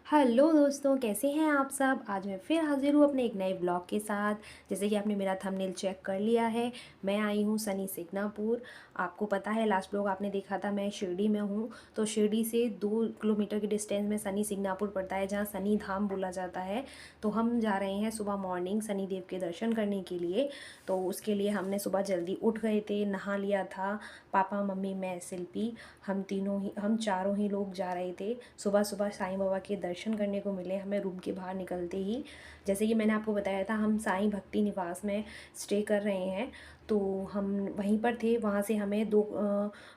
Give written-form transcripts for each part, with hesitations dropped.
Hello दोस्तों, कैसे हैं आप सब। आज मैं फिर हाजिर हूँ अपने एक नए ब्लॉग के साथ। जैसे कि आपने मेरा थंबनेल चेक कर लिया है, मैं आई हूँ सनी सिग्नापुर। आपको पता है लास्ट ब्लॉग आपने देखा था, मैं शिरडी में हूँ। तो शिरडी से 2 किलोमीटर की डिस्टेंस में सनी सिग्नापुर पड़ता है, जहाँ सनी धाम बोला जाता है। तो हम जा रहे हैं सुबह मॉर्निंग शनि देव के दर्शन करने के लिए। तो उसके लिए हमने सुबह जल्दी उठ गए थे, नहा लिया था। पापा, मम्मी, मैं, शिल्पी, हम चारों ही लोग जा रहे थे। सुबह सुबह साईं बाबा के दर्शन करने को मिले हमें रूम के बाहर निकलते ही। जैसे कि मैंने आपको बताया था, हम साईं भक्ति निवास में स्टे कर रहे हैं। तो हम वहीं पर थे। वहाँ से हमें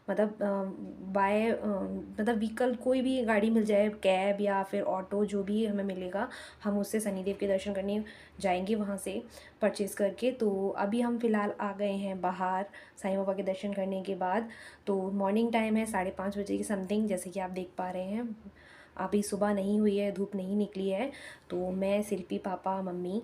मतलब व्हीकल कोई भी गाड़ी मिल जाए, कैब या फिर ऑटो, जो भी हमें मिलेगा, हम उससे शनिदेव के दर्शन करने जाएंगे वहाँ से परचेज़ करके। तो अभी हम फ़िलहाल आ गए हैं बाहर साईं बाबा के दर्शन करने के बाद। तो मॉर्निंग टाइम है, 5:30 बजे की समथिंग, जैसे कि आप देख पा रहे हैं। अभी सुबह नहीं हुई है, धूप नहीं निकली है। तो मैं, शिल्पी, पापा, मम्मी,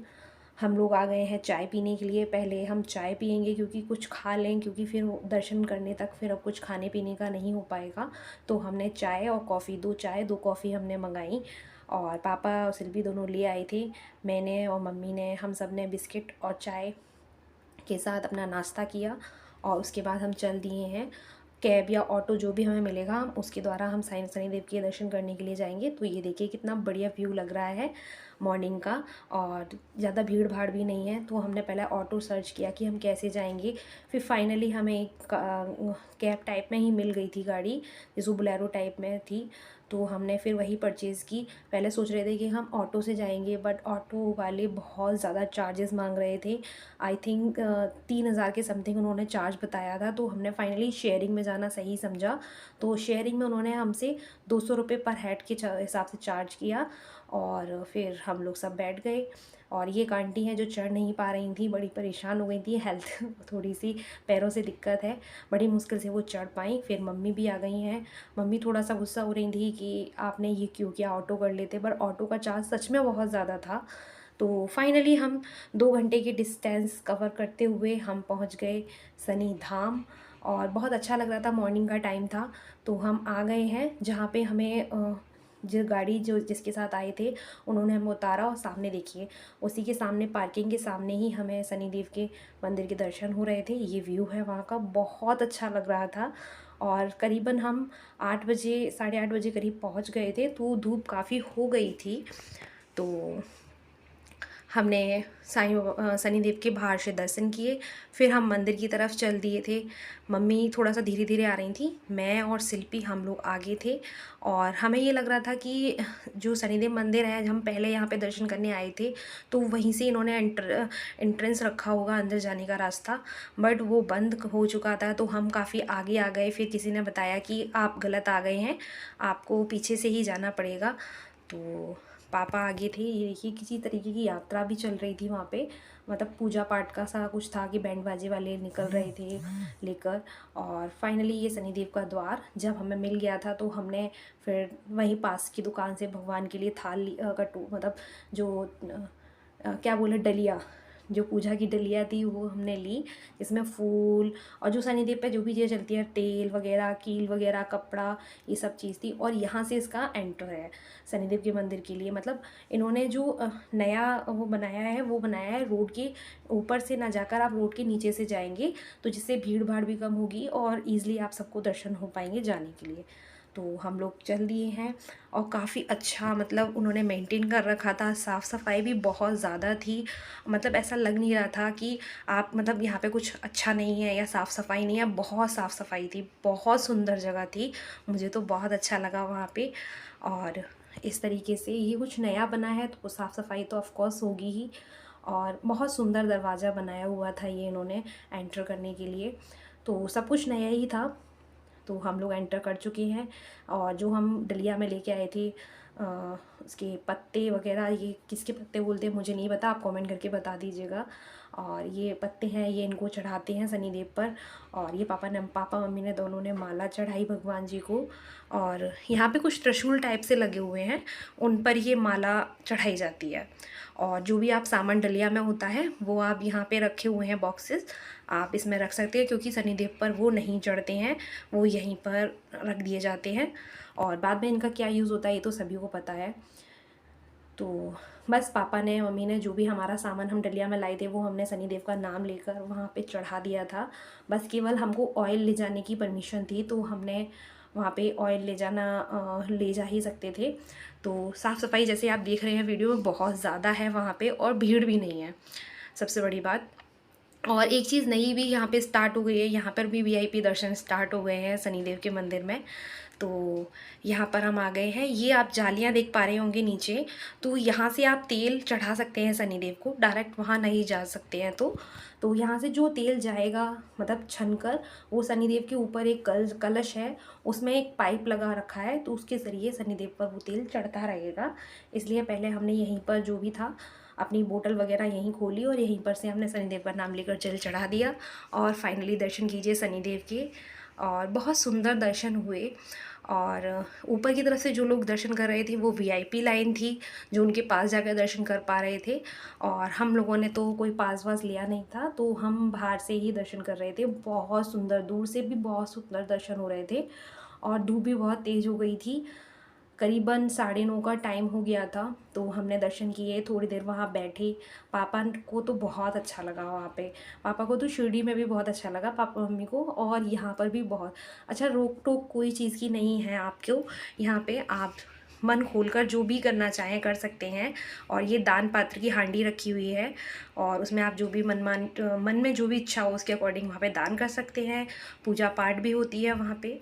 हम लोग आ गए हैं चाय पीने के लिए। पहले हम चाय पियेंगे क्योंकि कुछ खा लें, क्योंकि फिर दर्शन करने तक फिर अब कुछ खाने पीने का नहीं हो पाएगा। तो हमने चाय और कॉफ़ी, 2 कॉफ़ी हमने मंगाई। और पापा और शिल्पी दोनों ले आए थे। मैंने और मम्मी ने, हम सब ने बिस्किट और चाय के साथ अपना नाश्ता किया। और उसके बाद हम चल दिए हैं। कैब या ऑटो जो भी हमें मिलेगा, हम उसके द्वारा हम साईं शनिदेव के दर्शन करने के लिए जाएंगे। तो ये देखिए कितना बढ़िया व्यू लग रहा है मॉर्निंग का। और ज़्यादा भीड़ भाड़ भी नहीं है। तो हमने पहले ऑटो सर्च किया कि हम कैसे जाएंगे। फिर फाइनली हमें एक कैब टाइप में ही मिल गई थी गाड़ी, जो बोलेरो टाइप में थी। तो हमने फिर वही परचेज़ की। पहले सोच रहे थे कि हम ऑटो से जाएंगे, बट ऑटो वाले बहुत ज़्यादा चार्जेस मांग रहे थे। आई थिंक 3,000 के समथिंग उन्होंने चार्ज बताया था। तो हमने फाइनली शेयरिंग में जाना सही समझा। तो शेयरिंग में उन्होंने हमसे 200 रुपये पर हेड के हिसाब से चार्ज किया। और फिर हम लोग सब बैठ गए। और ये एक आंटी हैं जो चढ़ नहीं पा रही थी, बड़ी परेशान हो गई थी, हेल्थ थोड़ी सी पैरों से दिक्कत है, बड़ी मुश्किल से वो चढ़ पाई। फिर मम्मी भी आ गई हैं। मम्मी थोड़ा सा गुस्सा हो रही थी कि आपने ये क्यों किया, ऑटो कर लेते, पर ऑटो का चार्ज सच में बहुत ज़्यादा था। तो फाइनली हम 2 घंटे की डिस्टेंस कवर करते हुए हम पहुंच गए सनी धाम। और बहुत अच्छा लग रहा था, मॉर्निंग का टाइम था। तो हम आ गए हैं जहाँ पे हमें जो गाड़ी जो जिसके साथ आए थे, उन्होंने हमें उतारा। और सामने देखिए, उसी के सामने, पार्किंग के सामने ही हमें शनिदेव के मंदिर के दर्शन हो रहे थे। ये व्यू है वहाँ का, बहुत अच्छा लग रहा था। और करीबन हम 8 बजे, 8:30 बजे करीब पहुँच गए थे। तो धूप काफ़ी हो गई थी। तो हमने शनिदेव के बाहर से दर्शन किए। फिर हम मंदिर की तरफ चल दिए थे। मम्मी थोड़ा सा धीरे धीरे आ रही थी, मैं और शिल्पी हम लोग आगे थे। और हमें ये लग रहा था कि जो शनिदेव मंदिर है, हम पहले यहाँ पे दर्शन करने आए थे, तो वहीं से इन्होंने एंट्रेंस रखा होगा अंदर जाने का रास्ता। बट वो बंद हो चुका था। तो हम काफ़ी आगे आ गए। फिर किसी ने बताया कि आप गलत आ गए हैं, आपको पीछे से ही जाना पड़ेगा। तो पापा आगे थे। ये देखिए किसी तरीके की यात्रा भी चल रही थी वहाँ पे, मतलब पूजा पाठ का सा कुछ था कि बैंड बाजे वाले निकल रहे थे लेकर। और फाइनली ये शनिदेव का द्वार जब हमें मिल गया था, तो हमने फिर वहीं पास की दुकान से भगवान के लिए कटु मतलब जो क्या बोले, डलिया, जो पूजा की डलिया थी वो हमने ली। इसमें फूल और जो शनिदेव पे जो भी चीज़ें चलती है, तेल वगैरह, कील वगैरह, कपड़ा, ये सब चीज़ थी। और यहाँ से इसका एंटर है शनिदेव के मंदिर के लिए। मतलब इन्होंने जो नया वो बनाया है रोड के ऊपर से ना जाकर आप रोड के नीचे से जाएंगे, तो जिससे भीड़ भाड़ भी कम होगी और ईज़िली आप सबको दर्शन हो पाएंगे जाने के लिए। तो हम लोग चल दिए हैं। और काफ़ी अच्छा, मतलब उन्होंने मेंटेन कर रखा था, साफ़ सफाई भी बहुत ज़्यादा थी। मतलब ऐसा लग नहीं रहा था कि आप, मतलब यहाँ पे कुछ अच्छा नहीं है या साफ़ सफाई नहीं है। बहुत साफ़ सफाई थी, बहुत सुंदर जगह थी। मुझे तो बहुत अच्छा लगा वहाँ पे। और इस तरीके से ये कुछ नया बना है, तो साफ़ सफाई तो ऑफ कोर्स होगी ही। और बहुत सुंदर दरवाज़ा बनाया हुआ था ये इन्होंने एंटर करने के लिए। तो सब कुछ नया ही था। तो हम लोग एंटर कर चुके हैं। और जो हम डलिया में लेके आए थे, उसके पत्ते वगैरह, ये किसके पत्ते बोलते हैं मुझे नहीं पता, आप कमेंट करके बता दीजिएगा। और ये पत्ते हैं, ये इनको चढ़ाते हैं शनिदेव पर। और ये पापा मम्मी ने दोनों ने माला चढ़ाई भगवान जी को। और यहाँ पे कुछ त्रिशूल टाइप से लगे हुए हैं, उन पर ये माला चढ़ाई जाती है। और जो भी आप सामान डलिया में होता है वो आप यहाँ पे रखे हुए हैं बॉक्सेस, आप इसमें रख सकते हैं, क्योंकि शनिदेव पर वो नहीं चढ़ते हैं, वो यहीं पर रख दिए जाते हैं। और बाद में इनका क्या यूज़ होता है ये तो सभी को पता है। तो बस पापा ने मम्मी ने जो भी हमारा सामान हम डलिया में लाए थे वो हमने शनिदेव का नाम लेकर वहाँ पे चढ़ा दिया था। बस केवल हमको ऑयल ले जाने की परमिशन थी, तो हमने वहाँ पे ऑयल ले जाना ले जा ही सकते थे। तो साफ़ सफाई जैसे आप देख रहे हैं वीडियो में बहुत ज़्यादा है वहाँ पे, और भीड़ भी नहीं है, सबसे बड़ी बात। और एक चीज़ नई भी यहाँ पे स्टार्ट हो गई है, यहाँ पर भी वीआईपी दर्शन स्टार्ट हो गए हैं शनिदेव के मंदिर में। तो यहाँ पर हम आ गए हैं, ये आप जालियाँ देख पा रहे होंगे नीचे, तो यहाँ से आप तेल चढ़ा सकते हैं शनिदेव को, डायरेक्ट वहाँ नहीं जा सकते हैं। तो यहाँ से जो तेल जाएगा मतलब छनकर, वो शनिदेव के ऊपर एक कलश है, उसमें एक पाइप लगा रखा है, तो उसके ज़रिए शनिदेव पर वो तेल चढ़ता रहेगा। इसलिए पहले हमने यहीं पर जो भी था अपनी बोतल वगैरह यहीं खोली और यहीं पर से हमने शनिदेव का नाम लेकर जल चढ़ा दिया। और फाइनली दर्शन कीजिए शनिदेव के, और बहुत सुंदर दर्शन हुए। और ऊपर की तरफ से जो लोग दर्शन कर रहे थे वो वीआईपी लाइन थी, जो उनके पास जाकर दर्शन कर पा रहे थे। और हम लोगों ने तो कोई पास वास लिया नहीं था, तो हम बाहर से ही दर्शन कर रहे थे। बहुत सुंदर, दूर से भी बहुत सुंदर दर्शन हो रहे थे। और धूप भी बहुत तेज़ हो गई थी, करीबन 9:30 का टाइम हो गया था। तो हमने दर्शन किए, थोड़ी देर वहाँ बैठे। पापा को तो बहुत अच्छा लगा वहाँ पे, पापा को तो शिरडी में भी बहुत अच्छा लगा, पापा मम्मी को, और यहाँ पर भी बहुत अच्छा। रोक टोक कोई चीज़ की नहीं है आपको, यहाँ पे आप मन खोलकर जो भी करना चाहें कर सकते हैं। और ये दान पात्र की हांडी रखी हुई है, और उसमें आप जो भी मन में जो भी इच्छा हो उसके अकॉर्डिंग वहाँ पे दान कर सकते हैं। पूजा पाठ भी होती है वहाँ पे,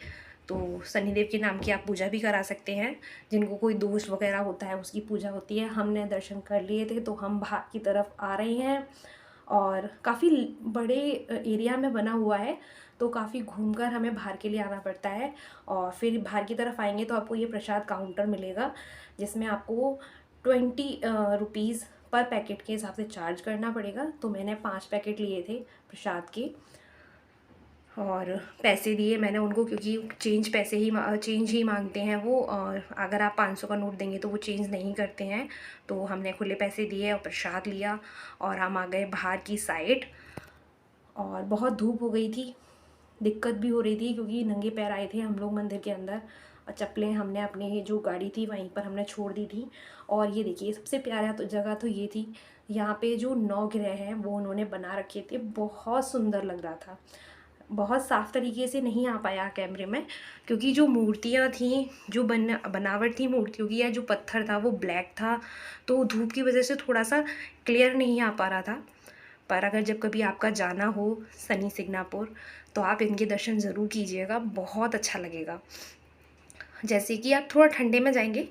तो शनिदेव के नाम की आप पूजा भी करा सकते हैं। जिनको कोई दोष वगैरह होता है उसकी पूजा होती है। हमने दर्शन कर लिए थे, तो हम बाहर की तरफ आ रहे हैं। और काफ़ी बड़े एरिया में बना हुआ है, तो काफ़ी घूमकर हमें बाहर के लिए आना पड़ता है। और फिर बाहर की तरफ आएंगे तो आपको ये प्रसाद काउंटर मिलेगा, जिसमें आपको 20 रुपीज़ पर पैकेट के हिसाब से चार्ज करना पड़ेगा। तो मैंने 5 पैकेट लिए थे प्रसाद के, और पैसे दिए मैंने उनको, क्योंकि चेंज ही मांगते हैं वो। और अगर आप 500 का नोट देंगे तो वो चेंज नहीं करते हैं। तो हमने खुले पैसे दिए और प्रसाद लिया, और हम आ गए बाहर की साइड। और बहुत धूप हो गई थी, दिक्कत भी हो रही थी, क्योंकि नंगे पैर आए थे हम लोग मंदिर के अंदर। और चप्पलें हमने अपने जो गाड़ी थी वहीं पर हमने छोड़ दी थी। और ये देखिए सबसे प्यारा तो जगह तो ये थी, यहाँ पे जो 9 ग्रह हैं वो उन्होंने बना रखे थे, बहुत सुंदर लग रहा था। बहुत साफ़ तरीके से नहीं आ पाया कैमरे में, क्योंकि जो मूर्तियाँ थीं, जो बनावट थी मूर्तियों की, या जो पत्थर था वो ब्लैक था, तो धूप की वजह से थोड़ा सा क्लियर नहीं आ पा रहा था। पर अगर जब कभी आपका जाना हो शनि सिग्नापुर, तो आप इनके दर्शन ज़रूर कीजिएगा, बहुत अच्छा लगेगा। जैसे कि आप थोड़ा ठंडे में जाएंगे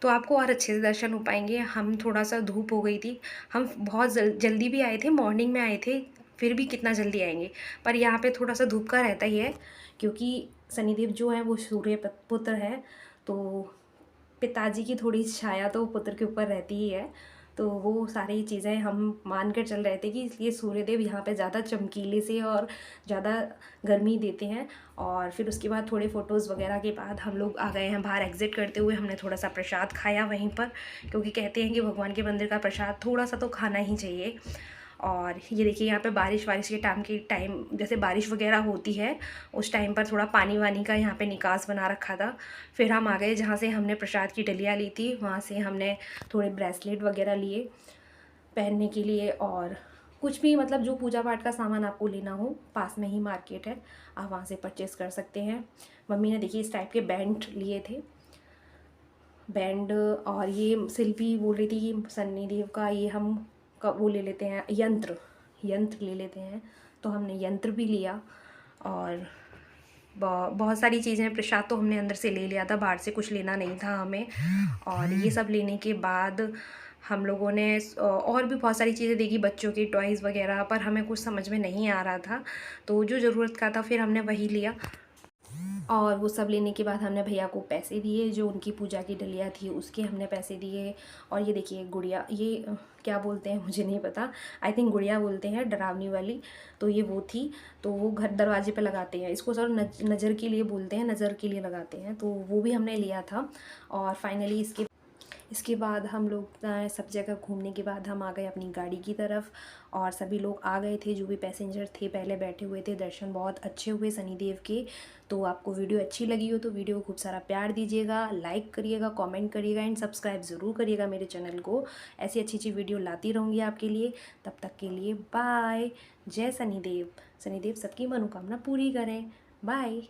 तो आपको और अच्छे से दर्शन हो पाएंगे। हम थोड़ा सा धूप हो गई थी, हम बहुत जल्दी भी आए थे, मॉर्निंग में आए थे, फिर भी कितना जल्दी आएंगे। पर यहाँ पे थोड़ा सा धूप का रहता ही है, क्योंकि शनिदेव जो है वो सूर्य पुत्र है, तो पिताजी की थोड़ी छाया तो पुत्र के ऊपर रहती ही है। तो वो सारी चीज़ें हम मान कर चल रहे थे कि इसलिए सूर्यदेव यहाँ पे ज़्यादा चमकीले से और ज़्यादा गर्मी देते हैं। और फिर उसके बाद थोड़े फ़ोटोज़ वगैरह के बाद हम लोग आ गए हैं बाहर। एग्ज़िट करते हुए हमने थोड़ा सा प्रसाद खाया वहीं पर, क्योंकि कहते हैं कि भगवान के मंदिर का प्रसाद थोड़ा सा तो खाना ही चाहिए। और ये देखिए यहाँ पे बारिश के टाइम जैसे बारिश वगैरह होती है उस टाइम पर थोड़ा पानी वानी का यहाँ पे निकास बना रखा था। फिर हम आ गए जहाँ से हमने प्रसाद की डलिया ली थी, वहाँ से हमने थोड़े ब्रेसलेट वगैरह लिए पहनने के लिए। और कुछ भी मतलब जो पूजा पाठ का सामान आपको लेना हो, पास में ही मार्केट है, आप वहाँ से परचेज़ कर सकते हैं। मम्मी ने देखिए इस टाइप के बैंड लिए थे, बैंड। और ये शिल्पी बोल रही थी कि शनिदेव का ये हम वो ले लेते हैं, यंत्र ले लेते हैं, तो हमने यंत्र भी लिया। और बहुत सारी चीज़ें, प्रसाद तो हमने अंदर से ले लिया था, बाहर से कुछ लेना नहीं था हमें। और ये सब लेने के बाद हम लोगों ने और भी बहुत सारी चीज़ें देखी, बच्चों की टॉयज़ वगैरह, पर हमें कुछ समझ में नहीं आ रहा था, तो जो ज़रूरत का था फिर हमने वही लिया। और वो सब लेने के बाद हमने भैया को पैसे दिए, जो उनकी पूजा की डलिया थी उसके हमने पैसे दिए। और ये देखिए गुड़िया, ये क्या बोलते हैं मुझे नहीं पता, आई थिंक गुड़िया बोलते हैं, डरावनी वाली। तो ये वो थी, तो वो घर दरवाजे पे लगाते हैं इसको, सर नज़र के लिए बोलते हैं, नज़र के लिए लगाते हैं, तो वो भी हमने लिया था। और फाइनली इसके बाद हम लोग सब जगह घूमने के बाद हम आ गए अपनी गाड़ी की तरफ, और सभी लोग आ गए थे जो भी पैसेंजर थे पहले बैठे हुए थे। दर्शन बहुत अच्छे हुए शनिदेव के। तो आपको वीडियो अच्छी लगी हो तो वीडियो को खूब सारा प्यार दीजिएगा, लाइक करिएगा, कमेंट करिएगा एंड सब्सक्राइब ज़रूर करिएगा मेरे चैनल को। ऐसी अच्छी अच्छी वीडियो लाती रहूँगी आपके लिए। तब तक के लिए बाय। जय शनिदेव। शनिदेव सबकी मनोकामना पूरी करें। बाय।